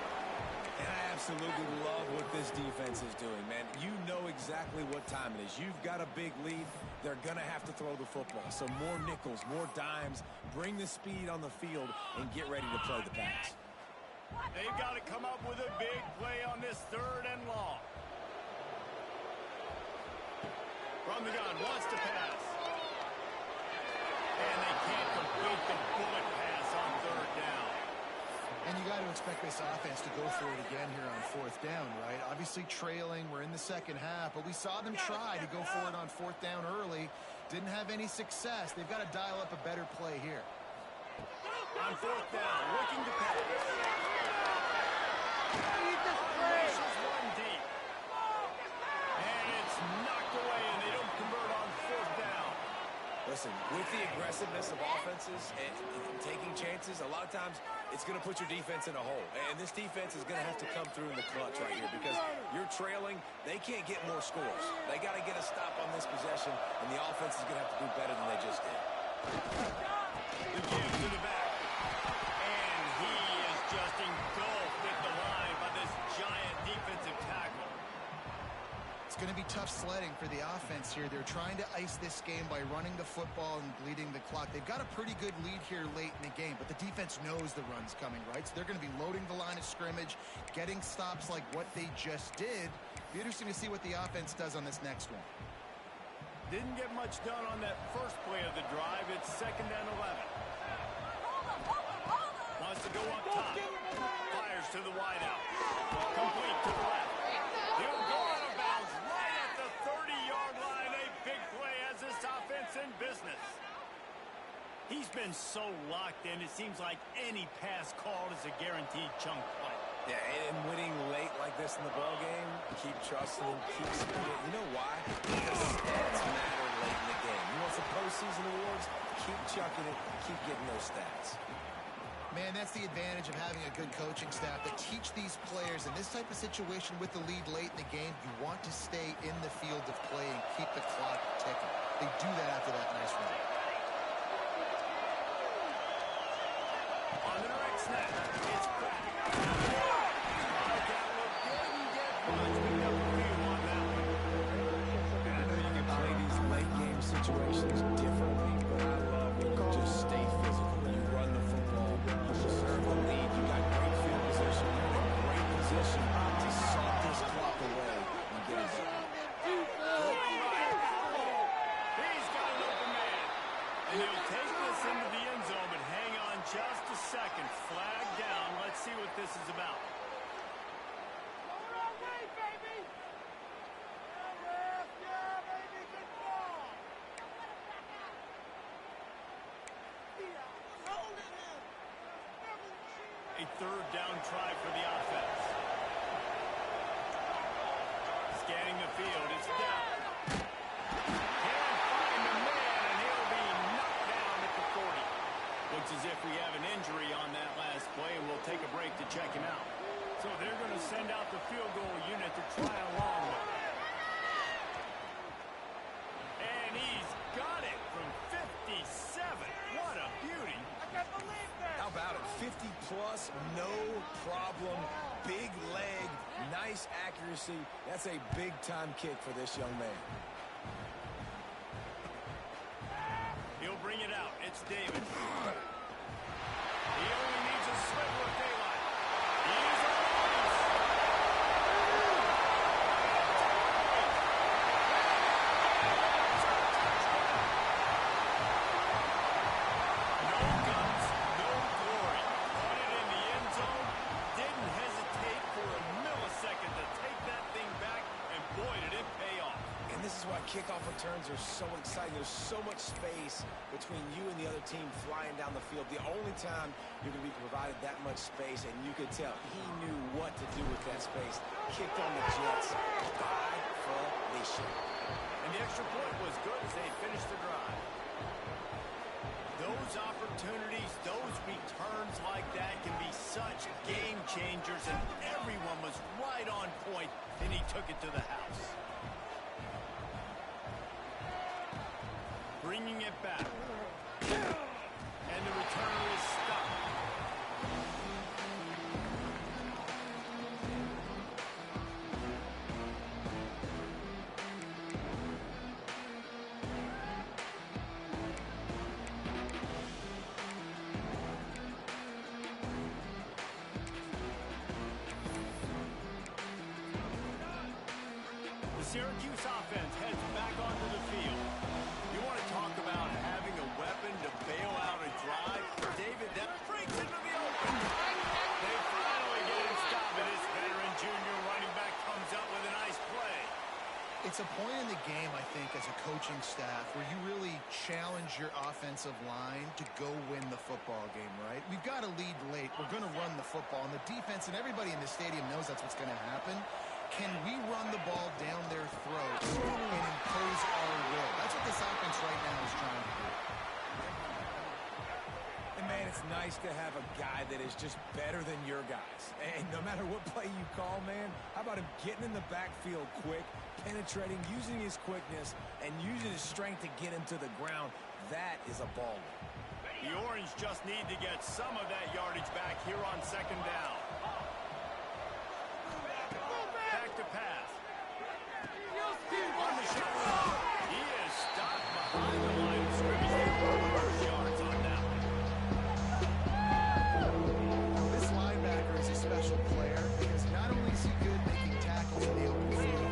S2: And I absolutely love what this defense is doing, man. You know exactly what time it is. You've got a big lead. They're going to have to throw the football. So more nickels, more dimes. Bring the speed on the field and get ready to play the pass.
S1: They've got to come up with a big play on this third and long. From the gun, wants to pass. And they can't complete the bullet pass on third down.
S3: And you got to expect this offense to go for it again here on fourth down, right? Obviously trailing, we're in the second half, but we saw them try to go for it on fourth down early. Didn't have any success. They've got to dial up a better play here.
S1: On fourth down, looking to pass. One deep. And it's knocked away, and they don't convert on fourth down.
S2: Listen, with the aggressiveness of offenses and taking chances, a lot of times it's going to put your defense in a hole. And this defense is going to have to come through in the clutch right here because you're trailing. They can't get more scores. They got to get a stop on this possession, and the offense is going to have to do better than they just did.
S1: The give to the back. And he is just engulfed at the line by this giant defensive tackle.
S3: It's going to be tough sledding for the offense here. They're trying to ice this game by running the football and bleeding the clock. They've got a pretty good lead here late in the game, but the defense knows the run's coming, right? So they're going to be loading the line of scrimmage, getting stops like what they just did. Be interesting to see what the offense does on this next one.
S1: Didn't get much done on that first play of the drive. It's second and 11. Wants to go up top. Fires to the wideout. Complete to the left. He'll go out of bounds right at the 30-yard line. A big play has this offense in business. He's been so locked in, it seems like any pass called is a guaranteed chunk play.
S2: Yeah, and winning late like this in the ballgame, keep trusting him, keep spinning. You know why? Because stats matter late in the game. You want some postseason awards? Keep chucking it, keep getting those stats.
S3: Man, that's the advantage of having a good coaching staff that teach these players in this type of situation with the lead late in the game. You want to stay in the field of play and keep the clock ticking. They do that after that nice run.
S1: On the direct snap, it's back.
S2: Situations differently, but I love when you just stay physical. You run the football, you preserve the lead, you got great field position, you're in a great position to suck this clock away and get it done.
S1: He's got an open man. And he'll take this into the end zone, but hang on just a second. Flag down. Let's see what this is about. A third down try for the offense. Scanning the field, it's down. Can't find the man, and he'll be knocked down at the 40. Looks as if we have an injury on that last play, and we'll take a break to check him out. So they're going to send out the field goal unit to try a long one. And he's got it from 57. What a beauty.
S2: How about it? 50 plus, no problem. Big nice accuracy. That's a big-time kick for this young man.
S1: He'll bring it out. It's David. He only needs a sliver of daylight. He's on ice. No guns, no glory. Caught it in the end zone. Didn't hesitate for a millisecond to take that thing back, and boy, did it pay off.
S2: And this is why kickoff returns are so exciting. There's so much space between you and the other team flying down the field. The only time you're going to be provided that much space, and you could tell he knew what to do with that space. Kicked on the Jets by Felicia.
S1: And the extra point was good as they finished the drive. Those opportunities, those returns like that can be such game changers, and everyone was right on point, and he took it to the house. Bringing it back. And the returner is stopped. The Syracuse offense heads back onto the field. You want to talk about having a weapon to bail out a drive? David, that breaks into the open. They finally get him stopped, and this veteran junior running back comes up with a nice play.
S3: It's a point in the game, I think, as a coaching staff where you really challenge your offensive line to go win the football game, right? We've got to lead late. We're going to run the football. And the defense and everybody in the stadium knows that's what's going to happen. Can we run the ball down their throats and impose our will? That's what this offense right now is trying to do.
S2: And, man, it's nice to have a guy that is just better than your guys. And no matter what play you call, man, how about him getting in the backfield quick, penetrating, using his quickness, and using his strength to get him to the ground? That is a baller.
S1: The Orange just need to get some of that yardage back here on second down. Back to pass. On the shot. He is stopped behind the line of scrimmage. First yards on that one.
S3: This linebacker is a special player because not only is he good making tackles in the open field,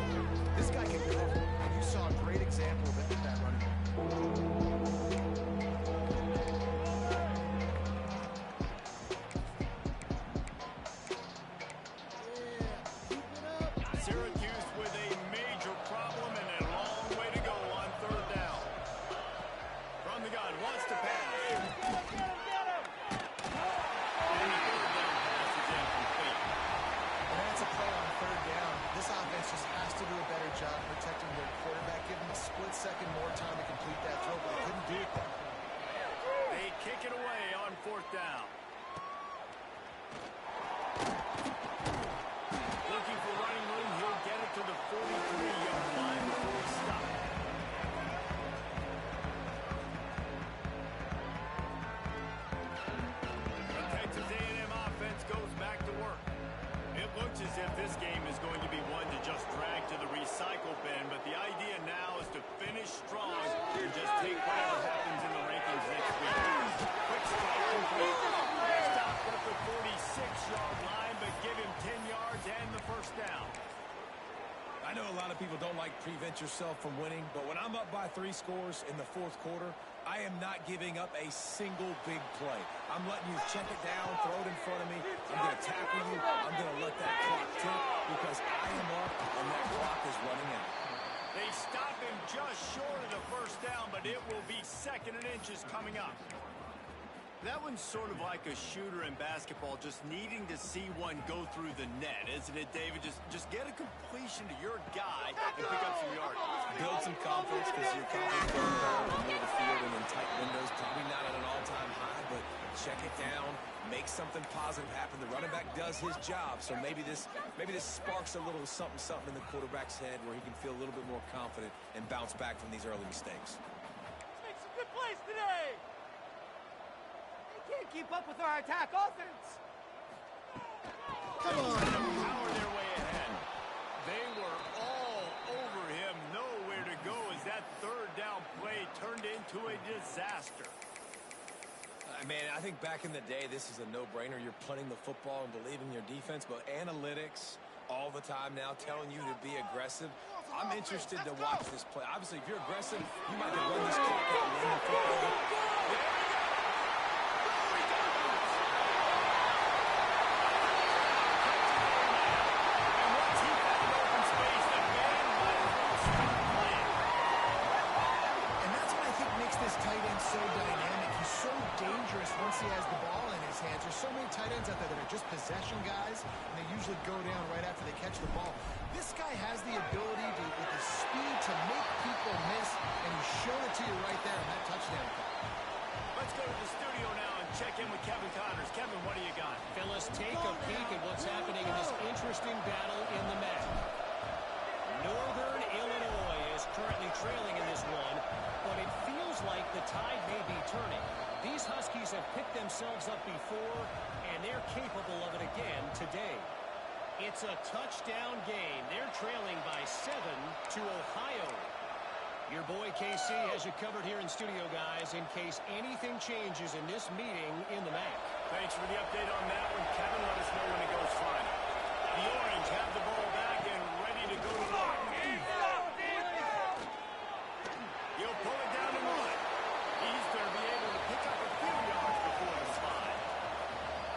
S3: this guy can cover. And you saw a great example of it with that running back.
S1: Syracuse with a major problem and a long way to go on third down. From the gun, wants to pass. And the third down pass is incomplete.
S3: And that's a play on third down. This offense just has to do a better job protecting their quarterback. Give him a split second more time to complete that throw, but they couldn't do it then.
S1: They kick it away on fourth down. Looking for running room. He'll get it to the 43-yard line before he stops. The Texas A&M offense goes back to work. It looks as if this game is going to be one to just drag to the recycle bin, but the idea now is to finish strong and just take whatever happens in the rankings next week. Quick strike complete. Stop at the 46-yard line, but give him 10 yards and the first down.
S2: I know a lot of people don't like prevent yourself from winning, but when I'm up by 3 scores in the fourth quarter, I am not giving up a single big play. I'm letting you check it down, throw it in front of me. I'm going to tackle you. I'm going to let that clock tick because I am up and that clock is running out.
S1: They stop him just short of the first down, but it will be second and inches coming up. That one's sort of like a shooter in basketball, just needing to see one go through the net, isn't it, David? Just get a completion to your guy and pick up some yards.
S2: Build some confidence because you're confident throwing the ball in the middle of the field and in tight windows. Probably not at an all-time high, but check it down. Make something positive happen. The running back does his job, so maybe this sparks a little something in the quarterback's head where he can feel a little bit more confident and bounce back from these early mistakes.
S4: Let's make some good plays today. They can't keep up with our attack offense.
S3: Come on.
S1: Power their way ahead. to a disaster.
S2: Man, I think back in the day, this is a no-brainer. You're punting the football and believing your defense, but analytics all the time now telling you to be aggressive. I'm interested to watch this play. Obviously, if you're aggressive, you might have run this clock out and end the football.
S3: Once he has the ball in his hands, there's so many tight ends out there that are just possession guys, and they usually go down right after they catch the ball. This guy has the ability to, with his speed, to make people miss, and he's shown it to you right there in that touchdown call.
S1: Let's go to the studio now and check in with Kevin Connors. Kevin, what do you got?
S5: Fellas, take a peek at what's happening in this interesting battle in the MAC. Northern Illinois is currently trailing in this one, but it feels like the tide may be turning. These Huskies have picked themselves up before, and they're capable of it again today. It's a touchdown game. They're trailing by 7 to Ohio. Your boy KC has you covered here in studio, guys, in case anything changes in this meeting in the MAC.
S1: Thanks for the update on that one, Kevin. Let us know when it goes fine. The Orange have the ball back and ready to go to work. He'll pull it down the line. He's going to be able to pick up a few yards before the slide.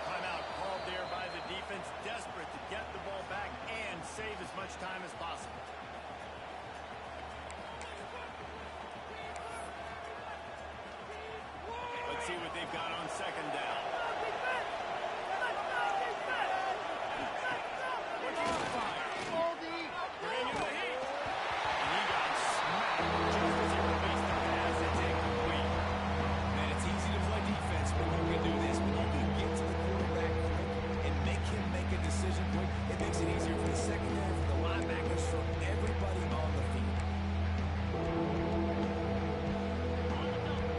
S1: Timeout called there by the defense, desperate to get the ball back and save as much time as possible. Let's see what they've got on second down. Looking to fire. Bringing the heat. And he got smacked just as he released the pass. It's incomplete.
S2: Man, it's easy to play defense when you can do this. When you can get to the quarterback quick and make him make a decision quick, it makes it easier for the secondary, for the linebackers, for everybody on the field.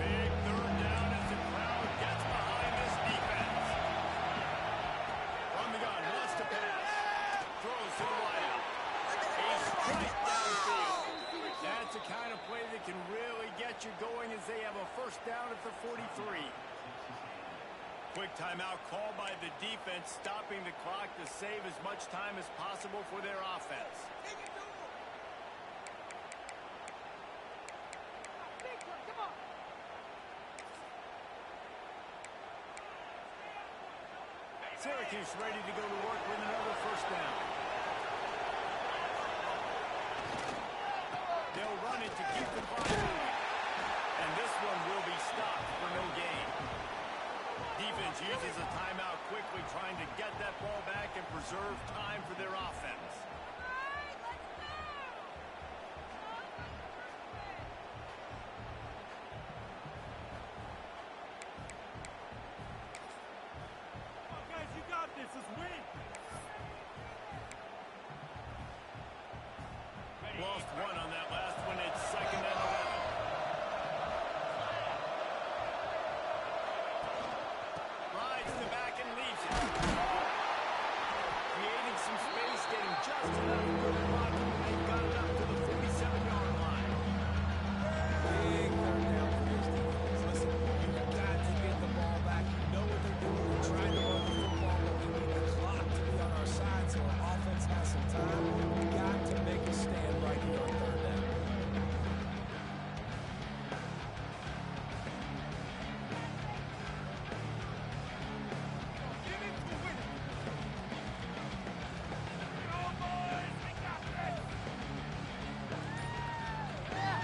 S1: Big third down as the crowd gets behind this defense. From the gun, wants to pass. Throws to the wideout. He's straight downfield. That's the kind of play that can really get you going as they have a first down at the 43. Quick timeout called by the defense, stopping the clock to save as much time as possible for their offense. Syracuse ready to go to work with another first down. They'll run it to keep the clock moving. And this one will be stopped for no gain. Defense uses a timeout quickly, trying to get that ball back and preserve time for their offense.
S4: Guys, you got this. Let's win.
S1: Lost one on that last one. It's second and 11. Rides in the back and leaves it. Creating some space, getting just enough good blocking. They've got it up to the 47-yard line.
S2: Big third down for this defense. Listen, you've got to get the ball back. You know what they're doing. They're trying to run the football, but we need the clock to be on our side so our offense has some time. We've got to make a stand right here on third down.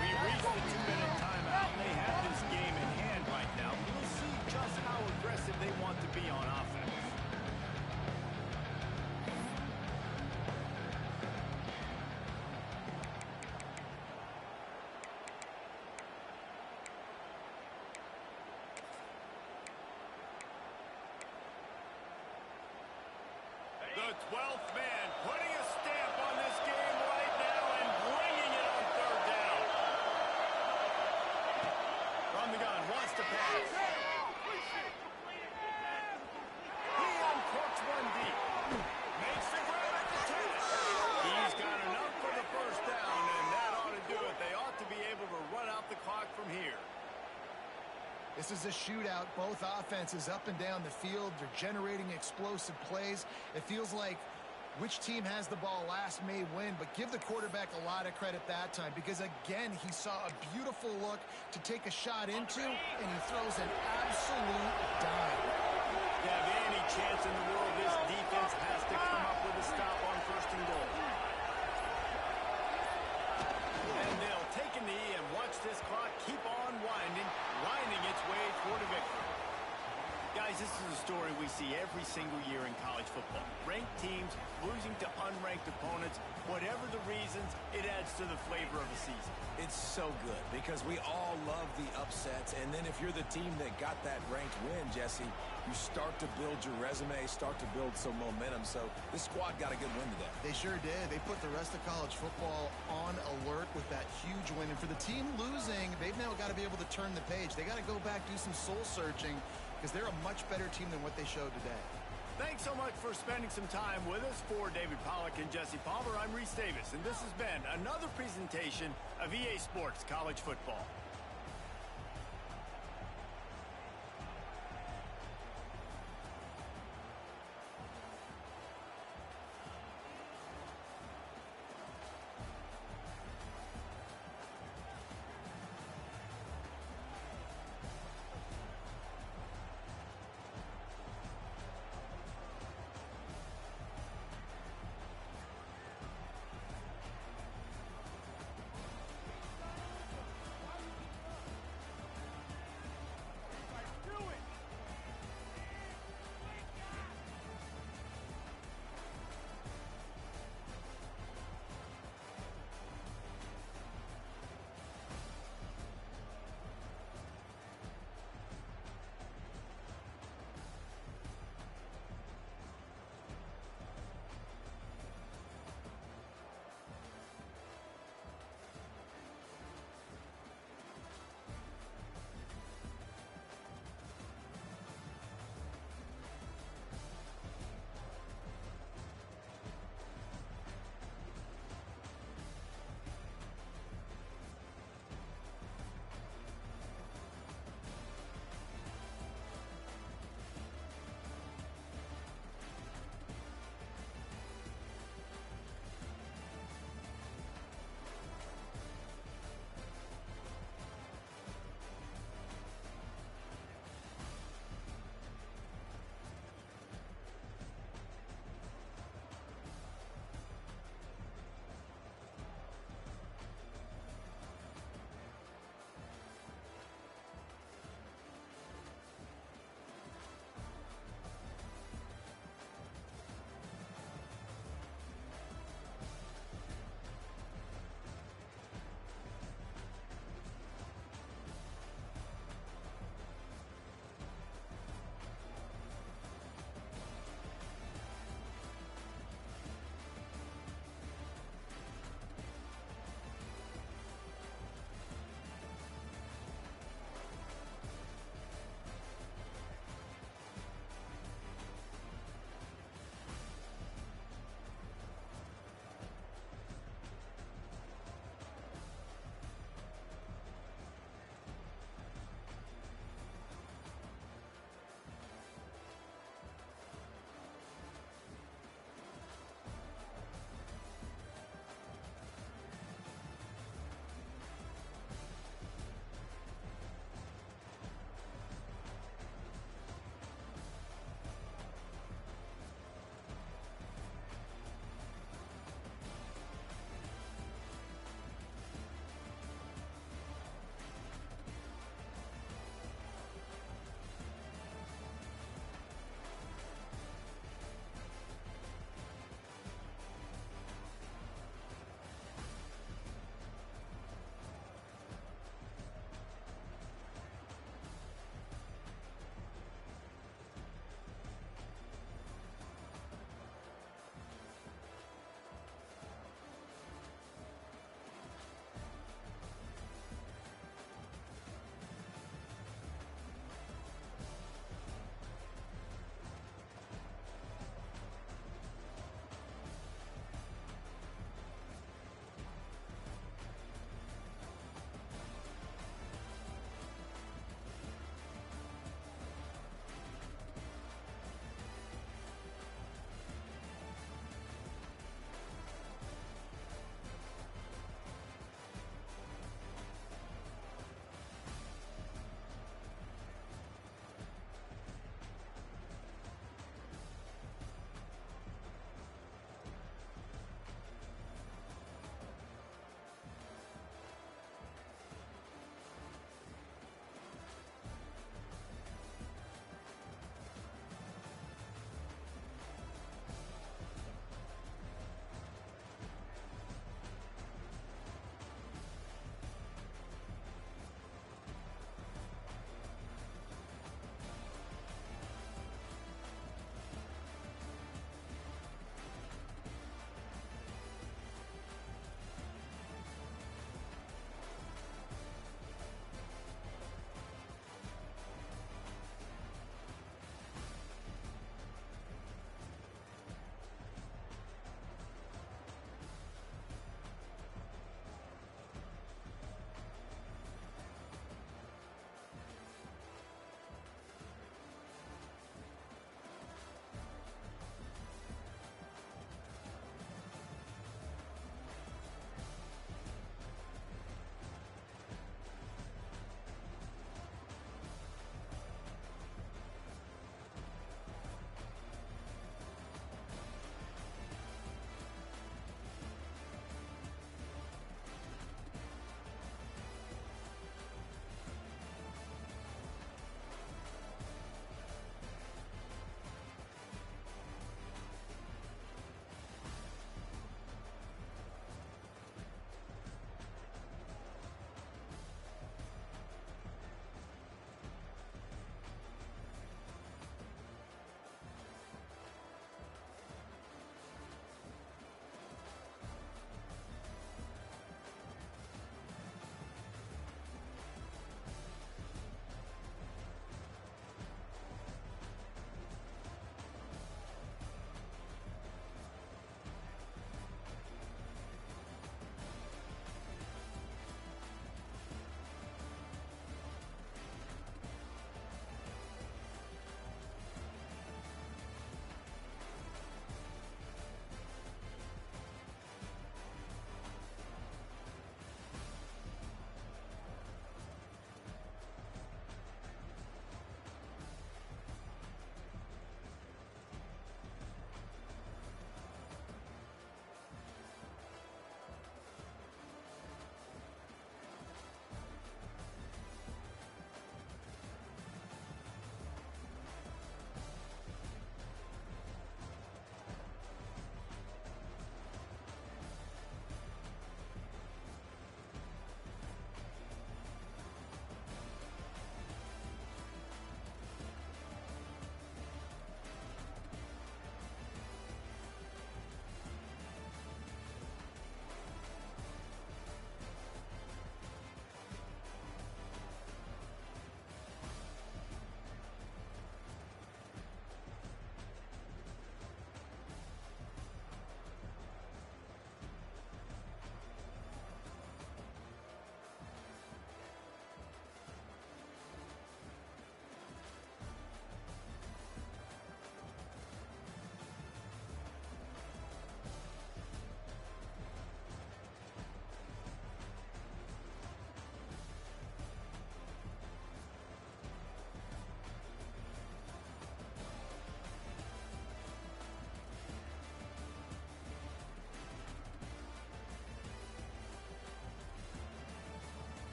S1: We reached the 2-minute timeout. They have this game in hand right now. We'll see just how aggressive they want to be on offense. The 12th man putting a stamp on this game right now and bringing it on third down. From the gun, wants to pass. He uncorks one deep. Makes the grab at the 10. He's got enough for the first down, and that ought to do it. They ought to be able to run out the clock from here.
S3: This is a shootout. Both offenses up and down the field. They're generating explosive plays. It feels like which team has the ball last may win, but give the quarterback a lot of credit that time because, again, he saw a beautiful look to take a shot into, and he throws an absolute dime.
S1: To have any chance in the world, this defense has to come up with a stop on 1st and goal. And they'll take a knee and watch this clock keep on winding its way toward a victory. Guys, this is a story we see every single year in college football. Ranked teams losing to unranked opponents. Whatever the reasons, it adds to the flavor of the season.
S2: It's so good because we all love the upsets. And then if you're the team that got that ranked win, Jesse, you start to build your resume, start to build some momentum. So this squad got a good win today.
S3: They sure did. They put the rest of college football on alert with that huge win. And for the team losing, they've now got to be able to turn the page. They got to go back, do some soul searching, because they're a much better team than what they showed today.
S1: Thanks so much for spending some time with us. For David Pollack and Jesse Palmer, I'm Reese Davis, and this has been another presentation of EA Sports College Football.